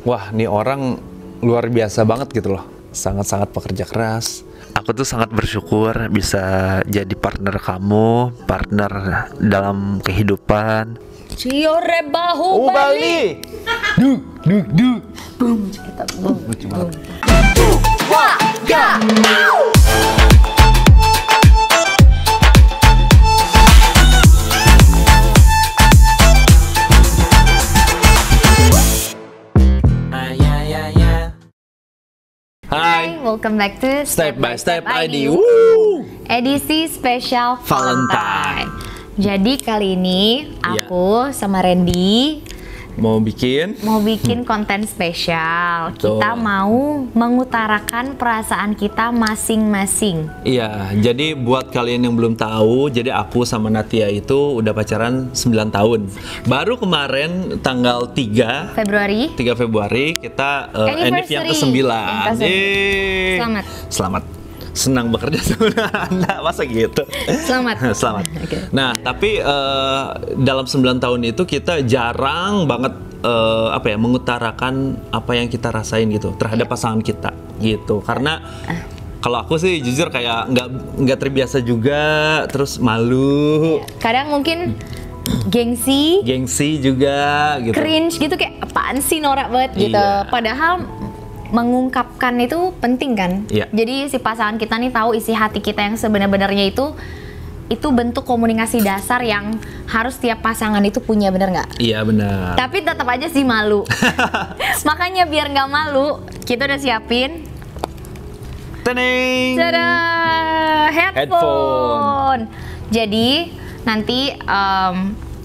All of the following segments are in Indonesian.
wah nih orang luar biasa banget gitu loh, sangat-sangat pekerja keras. Aku tuh sangat bersyukur bisa jadi partner kamu, partner dalam kehidupan. Ciore Bahubali. Duk. Boom, kita boom. Lucu banget. Wah, ya. Hai, Welcome back to Step by Step ID. Edisi spesial Valentine. Jadi kali ini aku sama Randy Mau bikin konten spesial. Betul. Kita mau mengutarakan perasaan kita masing-masing. Iya, jadi buat kalian yang belum tahu, jadi aku sama Natia itu udah pacaran 9 tahun. Baru kemarin tanggal 3 Februari kita enif yang ke-9. Selamat. Selamat. Senang bekerja sama Anda, masa gitu? Selamat. Selamat. Okay. Nah, tapi dalam 9 tahun itu kita jarang banget mengutarakan apa yang kita rasain gitu terhadap pasangan kita gitu. Karena kalau aku sih jujur kayak nggak terbiasa juga, terus malu. Kadang mungkin gengsi juga gitu. cringe gitu, kayak apaan sih norak banget gitu. Iya. Padahal mengungkapkan itu penting kan. Iya. Jadi si pasangan kita nih tahu isi hati kita yang sebenarnya itu bentuk komunikasi dasar yang harus tiap pasangan itu punya, bener nggak? Iya benar. Tapi tetap aja sih malu. Makanya biar nggak malu, kita udah siapin Teneng. tada, headphone. Jadi nanti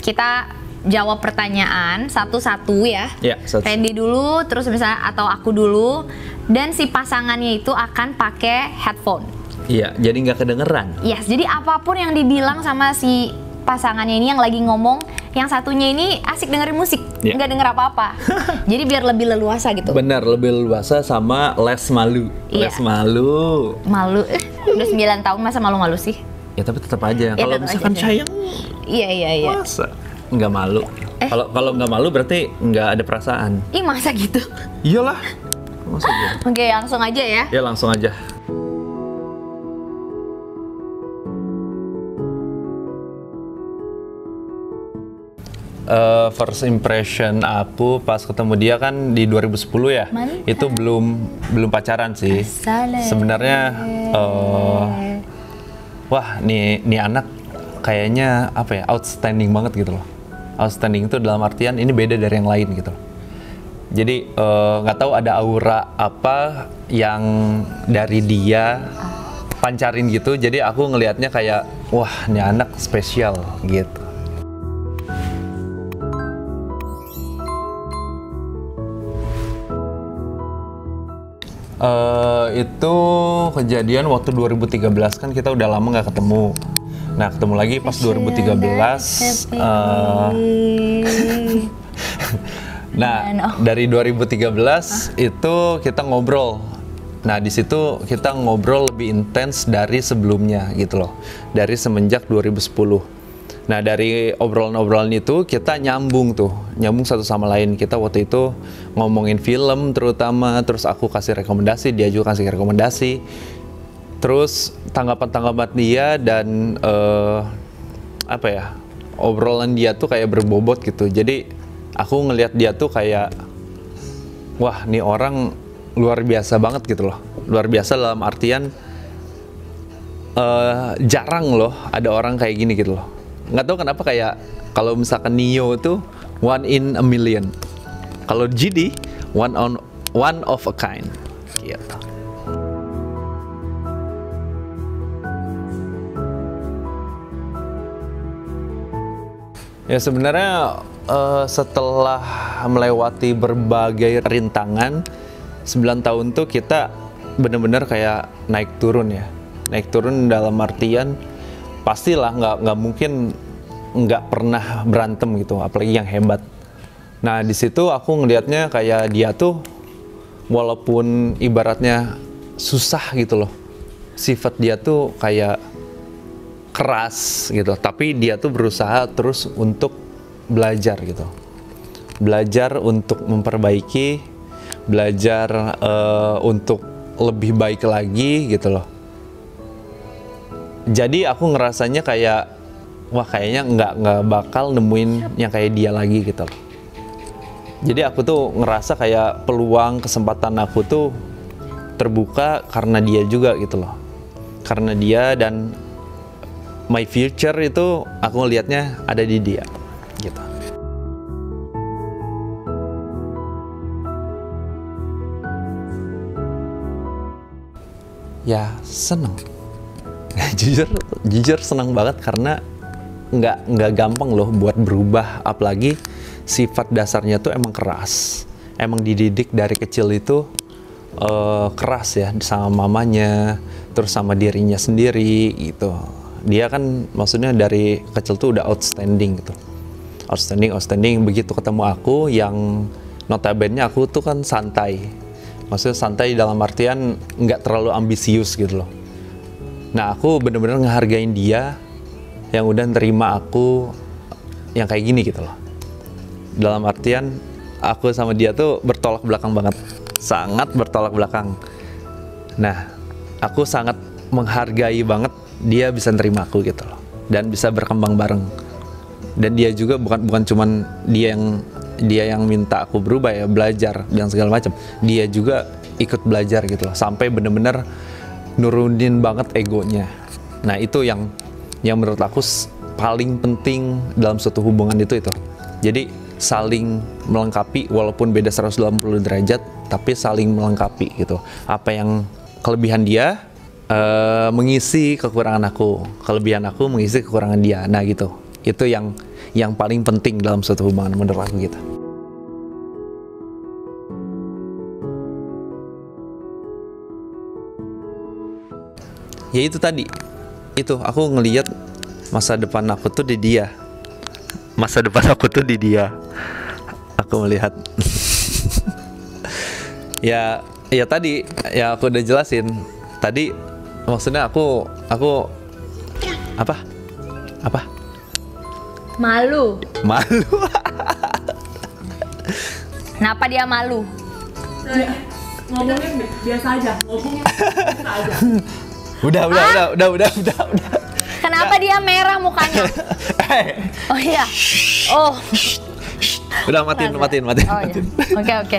kita jawab pertanyaan satu-satu ya. Ya, satu. Randy dulu, terus misalnya atau aku dulu, dan si pasangannya itu akan pakai headphone. Iya, jadi nggak kedengeran. Yes, jadi apapun yang dibilang sama si pasangannya ini yang lagi ngomong, yang satunya ini asik dengerin musik, Ya. nggak denger apa-apa. Jadi biar lebih leluasa gitu. Benar, lebih leluasa sama less malu. Iya. Less malu. Malu, udah 9 tahun masa malu-malu sih? Ya tapi tetap aja. Ya, Kalau tetap misalkan aja. sayang, Iya. masa nggak malu? Kalau nggak malu berarti nggak ada perasaan. Ih, masa gitu? Iyalah. Masa gitu? Oke, langsung aja ya. Ya langsung aja. First impression aku pas ketemu dia kan di 2010 ya. Mantap. Itu belum pacaran sih. Assalam. Sebenarnya wah nih anak kayaknya apa ya, outstanding banget gitu loh. Outstanding itu dalam artian ini beda dari yang lain gitu. Jadi nggak tahu ada aura apa yang dari dia pancarin gitu. Jadi aku ngelihatnya kayak wah nih anak spesial gitu. Itu kejadian waktu 2013 kan kita udah lama nggak ketemu. Nah ketemu lagi pas 2013. Nah dari 2013 itu kita ngobrol. Nah di situ kita ngobrol lebih intens dari sebelumnya gitu loh. Dari semenjak 2010. Nah dari obrolan-obrolan itu kita nyambung satu sama lain. Kita waktu itu ngomongin film terutama, terus aku kasih rekomendasi, dia juga kasih rekomendasi. Terus tanggapan-tanggapan dia dan obrolan dia tuh kayak berbobot gitu. Jadi aku ngelihat dia tuh kayak wah nih orang luar biasa banget gitu loh. Luar biasa dalam artian jarang loh ada orang kayak gini gitu loh. Nggak tahu kenapa kayak kalau misalkan Neo itu one in a million, kalau GD one of a kind gitu. Ya sebenarnya setelah melewati berbagai rintangan 9 tahun tuh kita bener-bener kayak naik turun dalam artian pastilah nggak mungkin nggak pernah berantem gitu, apalagi yang hebat. Nah di situ aku ngelihatnya kayak dia tuh walaupun ibaratnya susah gitu loh, sifat dia tuh kayak keras gitu, tapi dia tuh berusaha terus untuk belajar gitu, belajar untuk memperbaiki belajar untuk lebih baik lagi gitu loh. Jadi aku ngerasanya kayak wah kayaknya nggak bakal nemuin yang kayak dia lagi gitu loh. Jadi aku tuh ngerasa kayak peluang kesempatan aku tuh terbuka karena dia juga gitu loh. Karena dia, dan my future itu aku ngelihatnya ada di dia gitu. Ya seneng. jujur seneng banget karena nggak gampang loh buat berubah, apalagi sifat dasarnya tuh emang keras, emang dididik dari kecil itu keras ya, sama mamanya, terus sama dirinya sendiri gitu. Dia kan maksudnya dari kecil tuh udah outstanding gitu, outstanding. Begitu ketemu aku yang notabene aku tuh kan santai, maksudnya santai dalam artian nggak terlalu ambisius gitu loh. Nah aku bener-bener ngehargain dia yang udah nerima aku yang kayak gini gitu loh. Dalam artian aku sama dia tuh bertolak belakang banget, sangat bertolak belakang. Nah aku sangat menghargai banget dia bisa nerima aku gitu loh, dan bisa berkembang bareng. Dan dia juga bukan cuman dia yang minta aku berubah ya, belajar dan segala macam. Dia juga ikut belajar gitu loh, sampai bener-bener nurunin banget egonya. Nah itu yang menurut aku paling penting dalam suatu hubungan itu. Jadi saling melengkapi, walaupun beda 180 derajat, tapi saling melengkapi gitu. Apa yang kelebihan dia mengisi kekurangan aku, kelebihan aku mengisi kekurangan dia. Nah gitu, itu yang paling penting dalam suatu hubungan menurut aku gitu. Ya itu tadi, itu aku ngelihat masa depan aku tuh di dia. Masa depan aku tuh di dia. Aku melihat. ya tadi ya aku udah jelasin. Tadi maksudnya aku apa? Malu. Kenapa dia malu? Ngomongnya biasa aja. Udah. Kenapa dia merah mukanya? Oh iya. Oh. Udah matiin. Oh iya. Oke.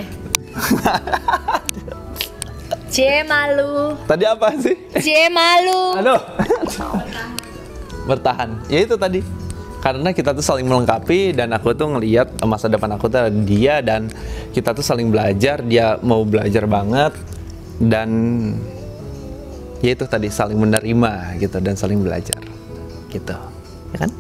Cie malu. Tadi apa sih? Cie malu. Aduh. Bertahan. Ya itu tadi. Karena kita tuh saling melengkapi, dan aku tuh ngelihat masa depan aku tuh dia, dan kita tuh saling belajar. Dia mau belajar banget, dan ya itu tadi, saling menerima gitu dan saling belajar gitu, ya kan?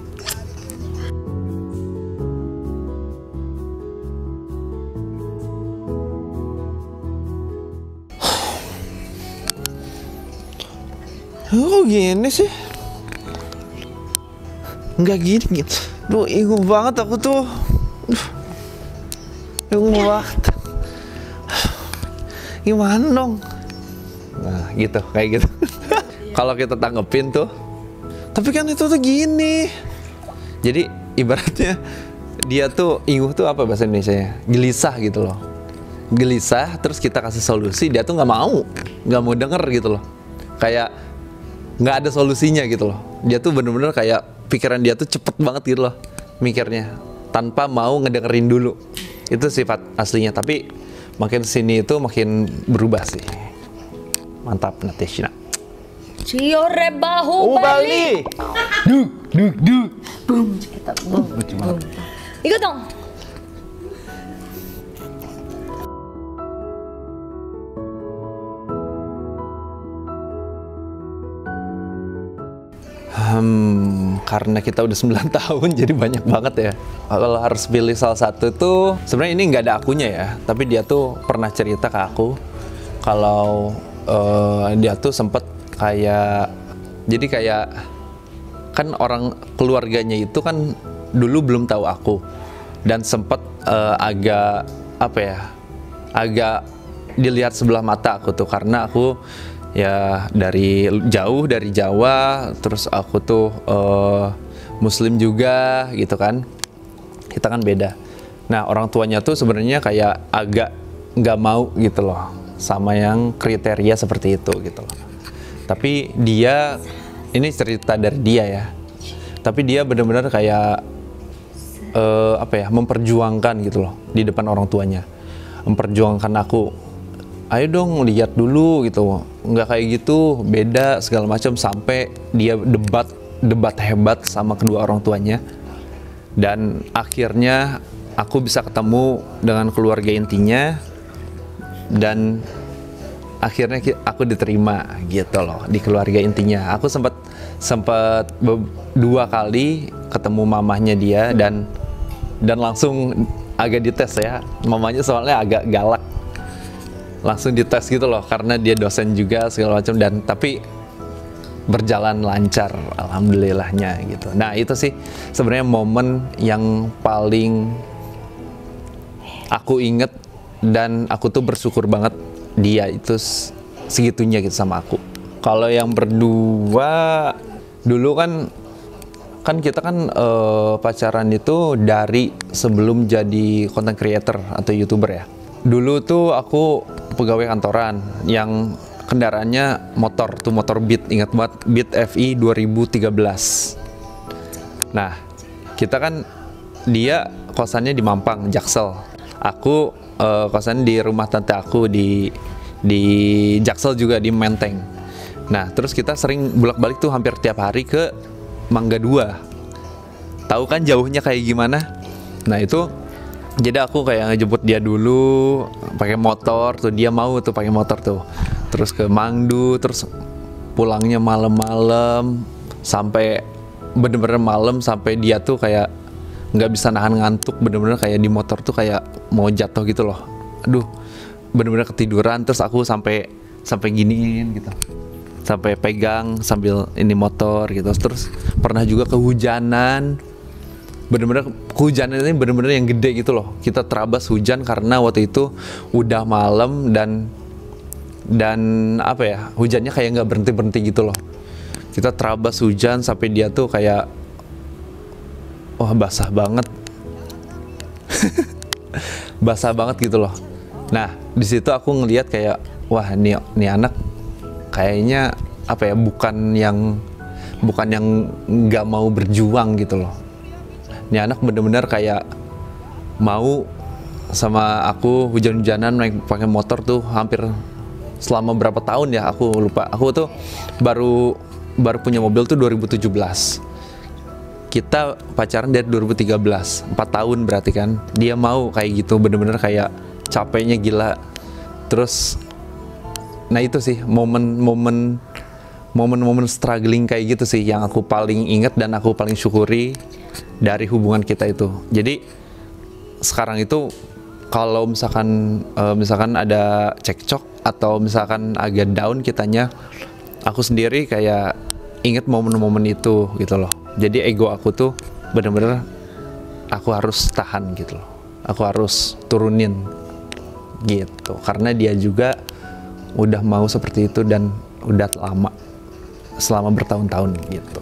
Oh gini sih, nggak gini gitu. Duh, ingu banget aku tuh. Ingu banget. Gimana dong? Nah gitu, kayak gitu. Kalau kita tanggepin tuh, tapi kan itu tuh gini. Jadi ibaratnya dia tuh inguh tuh apa bahasa Indonesianya? Gelisah gitu loh. Gelisah, terus kita kasih solusi, dia tuh nggak mau denger gitu loh. Kayak nggak ada solusinya gitu loh. Dia tuh bener-bener kayak pikiran dia tuh cepet banget gitu loh mikirnya, tanpa mau ngedengerin dulu. Itu sifat aslinya, tapi makin sini itu makin berubah sih. Mantap Nateshna. Ciore bahu Bali. Du. Boom, kita boom. Ikut dong. Karena kita udah 9 tahun jadi banyak banget ya. Kalau harus pilih salah satu tuh, sebenarnya ini nggak ada akunya ya, tapi dia tuh pernah cerita ke aku kalau dia tuh sempet kayak, jadi kayak kan orang keluarganya itu kan dulu belum tahu aku, dan sempet agak apa ya, agak dilihat sebelah mata aku tuh, karena aku ya dari jauh dari Jawa, terus aku tuh Muslim juga gitu kan, kita kan beda. Nah orang tuanya tuh sebenarnya kayak agak nggak mau gitu loh sama yang kriteria seperti itu gitu loh. Tapi dia, ini cerita dari dia ya, tapi dia benar-benar kayak apa ya, memperjuangkan gitu loh di depan orang tuanya, memperjuangkan aku, ayo dong lihat dulu gitu, nggak kayak gitu, beda segala macam, sampai dia debat hebat sama kedua orang tuanya. Dan akhirnya aku bisa ketemu dengan keluarga intinya, dan akhirnya aku diterima gitu loh di keluarga intinya. Aku sempat 2 kali ketemu mamahnya dia, dan langsung agak dites ya, mamanya soalnya agak galak, langsung dites gitu loh karena dia dosen juga segala macam, dan tapi berjalan lancar alhamdulillahnya gitu. Nah itu sih sebenarnya momen yang paling aku inget, dan aku tuh bersyukur banget dia itu segitunya gitu sama aku. Kalau yang berdua dulu kan kita kan pacaran itu dari sebelum jadi content creator atau YouTuber ya. Dulu tuh aku pegawai kantoran yang kendaraannya motor Beat, ingat banget, Beat FI 2013. Nah, kita kan, dia kosannya di Mampang, Jaksel. Aku kosan di rumah tante aku di Jaksel juga, di Menteng. Nah, terus kita sering bolak-balik tuh hampir tiap hari ke Mangga 2. Tahu kan jauhnya kayak gimana? Nah, itu jadi aku kayak ngejemput dia dulu pakai motor tuh, dia mau tuh pakai motor tuh. Terus ke Mangdu, terus pulangnya malam-malam sampai bener-bener malam, sampai dia tuh kayak nggak bisa nahan ngantuk, bener-bener kayak di motor tuh kayak mau jatuh gitu loh. Aduh, bener-bener ketiduran, terus aku sampai giniin gitu, sampai pegang sambil ini motor gitu. Terus pernah juga kehujanan, bener-bener kehujanan ini bener-bener yang gede gitu loh. Kita terabas hujan karena waktu itu udah malam, dan apa ya, hujannya kayak nggak berhenti gitu loh. Kita terabas hujan sampai dia tuh kayak, wah basah banget, basah banget gitu loh. Nah di situ aku ngelihat kayak, wah nih anak kayaknya apa ya, bukan yang nggak mau berjuang gitu loh. Nih anak bener-bener kayak mau sama aku hujan-hujanan naik pakai motor tuh hampir selama berapa tahun ya, aku lupa. Aku tuh baru punya mobil tuh 2017. Kita pacaran dari 2013, 4 tahun berarti kan. Dia mau kayak gitu, bener-bener kayak capeknya gila. Terus, nah itu sih momen struggling kayak gitu sih yang aku paling inget dan aku paling syukuri dari hubungan kita itu. Jadi sekarang itu kalau misalkan ada cekcok atau misalkan agak down kitanya, aku sendiri kayak inget momen-momen itu gitu loh. Jadi ego aku tuh bener-bener aku harus tahan gitu loh, aku harus turunin gitu, karena dia juga udah mau seperti itu dan udah lama, selama bertahun-tahun gitu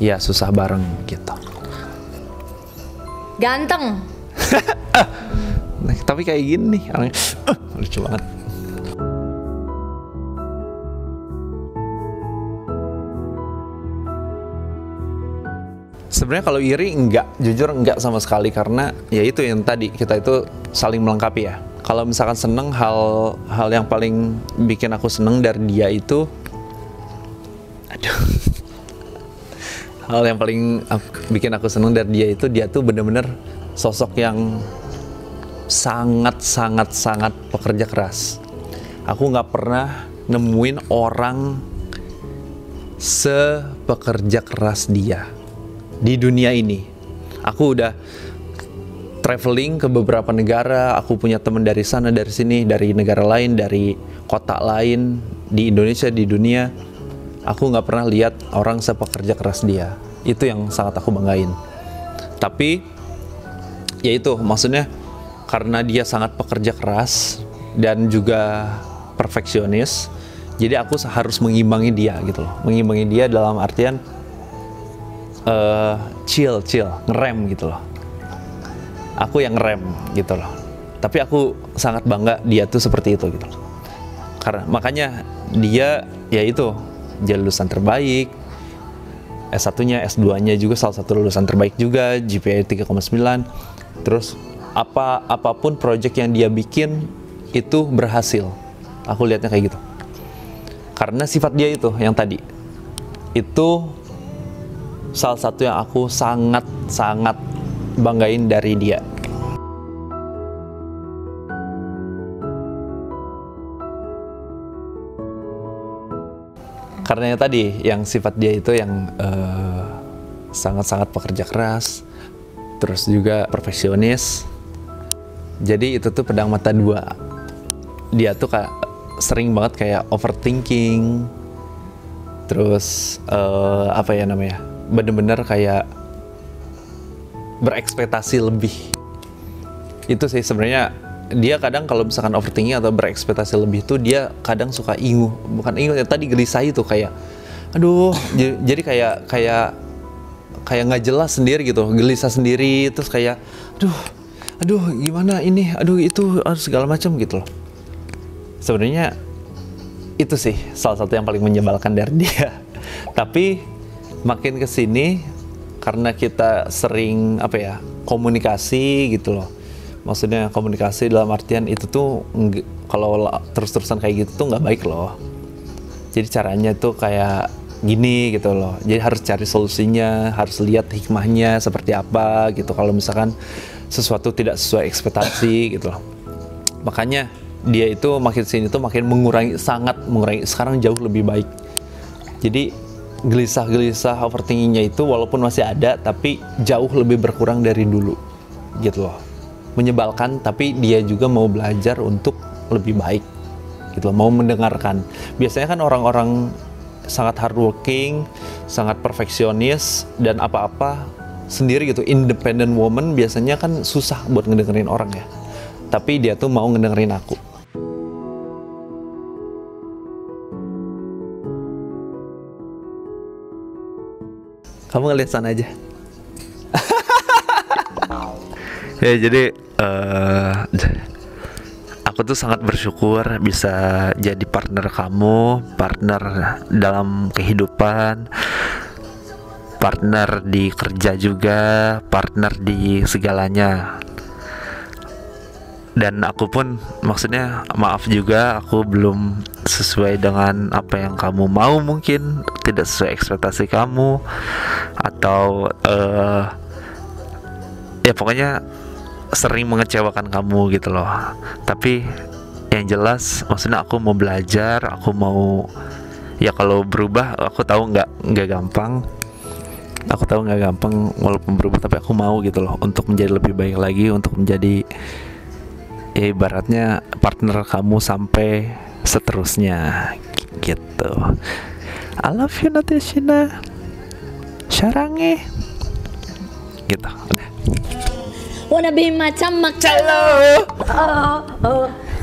ya, susah bareng gitu. Ganteng. Nah, tapi kayak gini nih orangnya, lucu banget. Sebenarnya kalau iri enggak, jujur enggak sama sekali, karena ya itu yang tadi, kita itu saling melengkapi ya. Kalau misalkan seneng, hal yang paling bikin aku seneng dari dia itu, hal yang paling bikin aku seneng dari dia itu, dia tuh bener-bener sosok yang sangat pekerja keras. Aku nggak pernah nemuin orang sepekerja keras dia di dunia ini. Aku udah traveling ke beberapa negara, aku punya teman dari sana, dari sini, dari negara lain, dari kota lain, di Indonesia, di dunia. Aku nggak pernah lihat orang sepekerja keras dia. Itu yang sangat aku banggain. Tapi ya itu, maksudnya karena dia sangat pekerja keras dan juga perfeksionis, jadi aku harus mengimbangi dia gitu loh. Mengimbangi dia dalam artian chill, ngerem gitu loh. Aku yang ngerem gitu loh. Tapi aku sangat bangga dia tuh seperti itu gitu. Karena makanya dia ya itu jadi lulusan terbaik, S1-nya, S2-nya juga salah satu lulusan terbaik juga, GPA 3,9. Terus apapun project yang dia bikin itu berhasil. Aku lihatnya kayak gitu. Karena sifat dia itu yang tadi. Itu salah satu yang aku sangat banggain dari dia. Karena yang tadi, yang sifat dia itu yang sangat-sangat pekerja keras, terus juga perfeksionis. Jadi itu tuh pedang mata dua. Dia tuh sering banget kayak overthinking, terus apa ya namanya, bener-bener kayak berekspektasi lebih. Itu sih sebenarnya. Dia kadang kalau misalkan overthinking atau berekspektasi lebih tuh dia kadang suka bukan ya tadi gelisah itu kayak aduh, jadi kayak nggak jelas sendiri gitu, gelisah sendiri, terus kayak aduh gimana ini, aduh itu, segala macam gitu loh. Sebenarnya itu sih salah satu yang paling menyebalkan dari dia. Tapi makin kesini karena kita sering komunikasi gitu loh. Maksudnya komunikasi dalam artian itu tuh kalau terus-terusan kayak gitu tuh nggak baik loh. Jadi caranya tuh kayak gini gitu loh. Jadi harus cari solusinya, harus lihat hikmahnya seperti apa gitu. Kalau misalkan sesuatu tidak sesuai ekspektasi gitu loh. Makanya dia itu makin sini tuh makin sangat mengurangi. Sekarang jauh lebih baik. Jadi gelisah overthinkingnya itu walaupun masih ada, tapi jauh lebih berkurang dari dulu gitu loh. Menyebalkan, tapi dia juga mau belajar untuk lebih baik gitu loh, mau mendengarkan. Biasanya kan orang-orang sangat hardworking, sangat perfeksionis, dan apa-apa sendiri gitu, independent woman biasanya kan susah buat ngedengerin orang ya. Tapi dia tuh mau ngedengerin aku. Kamu ngeliat sana aja. Ya jadi aku tuh sangat bersyukur bisa jadi partner kamu, partner dalam kehidupan, partner di kerja juga, partner di segalanya. Dan aku pun maksudnya maaf juga aku belum sesuai dengan apa yang kamu mau, mungkin tidak sesuai ekspektasi kamu, atau ya pokoknya sering mengecewakan kamu gitu loh. Tapi yang jelas maksudnya aku mau belajar, aku mau ya kalau berubah aku tahu nggak gampang, walaupun berubah, tapi aku mau gitu loh untuk menjadi lebih baik lagi, untuk menjadi ya ibaratnya partner kamu sampai seterusnya gitu. I love you Natashina, sarange gitu. Udah. Wanna be macam mak Calo.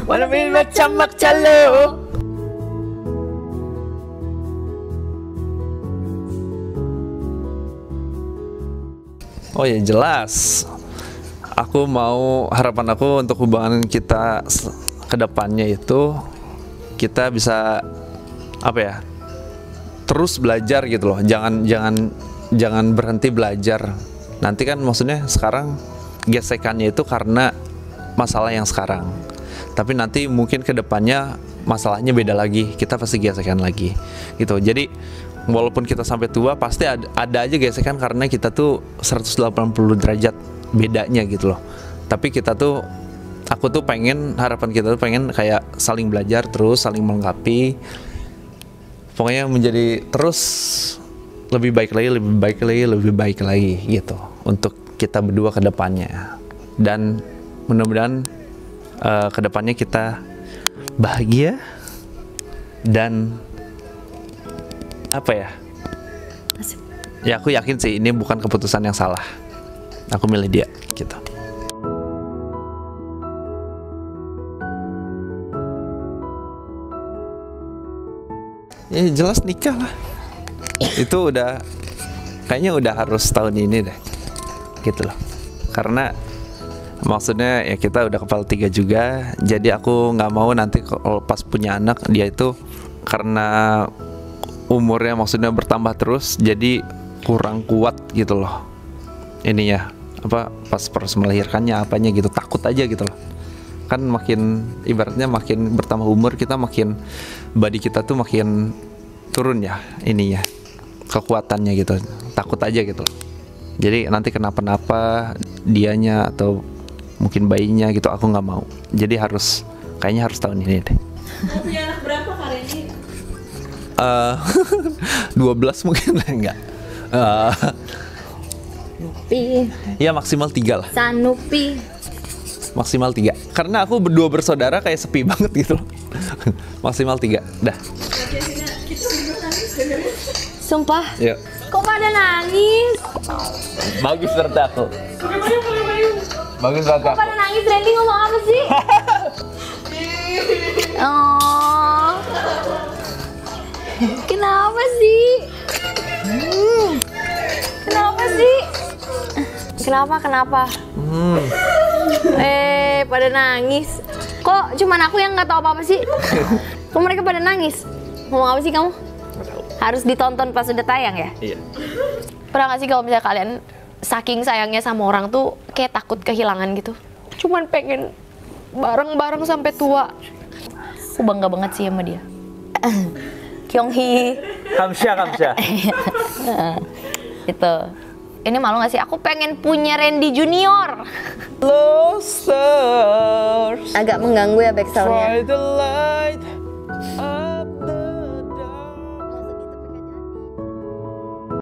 Wanna be macam mak calo. Oh ya jelas. Harapan aku untuk hubungan kita ke depannya itu kita bisa terus belajar gitu loh. Jangan berhenti belajar. Nanti kan maksudnya sekarang gesekannya itu karena masalah yang sekarang, tapi nanti mungkin kedepannya masalahnya beda lagi, kita pasti gesekan lagi gitu. Jadi walaupun kita sampai tua pasti ada aja gesekan karena kita tuh 180 derajat bedanya gitu loh. Tapi aku tuh harapan kita tuh pengen kayak saling belajar terus, saling melengkapi, pokoknya menjadi terus lebih baik lagi gitu untuk kita berdua ke depannya. Dan mudah-mudahan ke depannya kita bahagia dan ya aku yakin sih ini bukan keputusan yang salah. Aku milih dia gitu. Ya jelas nikah lah. Itu kayaknya udah harus tahun ini deh gitu loh. Karena Maksudnya ya kita udah kepala 3 juga, jadi aku nggak mau nanti kalau pas punya anak dia itu karena umurnya maksudnya bertambah terus, jadi kurang kuat gitu loh. Ininya apa pas proses melahirkannya apanya gitu, takut aja gitu loh. Kan makin ibaratnya makin bertambah umur kita makin body kita tuh makin turun ya ininya kekuatannya gitu, takut aja gitu loh. Jadi nanti kenapa-napa dianya atau mungkin bayinya gitu aku nggak mau. Jadi kayaknya harus tahun ini deh. Punya anak berapa Kak Randy? 12 mungkin enggak. Nupi, Ya maksimal 3 lah. Sanupi. Maksimal 3. Karena aku berdua bersaudara kayak sepi banget gitu loh. Maksimal 3. Dah. Kita bener nangis dengerin. Sumpah. Yuk. Kok pada nangis? Bagus berarti aku. Bagus berarti Kok aku. pada nangis? Randy ngomong apa sih? Oh. Kenapa sih? Kenapa sih? Kenapa? Pada nangis. Kok cuman aku yang nggak tahu apa-apa sih? Kok mereka pada nangis? Ngomong apa sih kamu? Harus ditonton pas udah tayang ya? Iya. Pernah gak sih kalau misalnya kalian saking sayangnya sama orang tuh kayak takut kehilangan gitu? Cuman pengen bareng-bareng sampai tua. Aku bangga banget sih sama dia. Kyonghee. Kamsha. Itu. Ini malu gak sih? Aku pengen punya Randy Junior. Lost stars. Agak mengganggu ya backsoundnya. Try the light.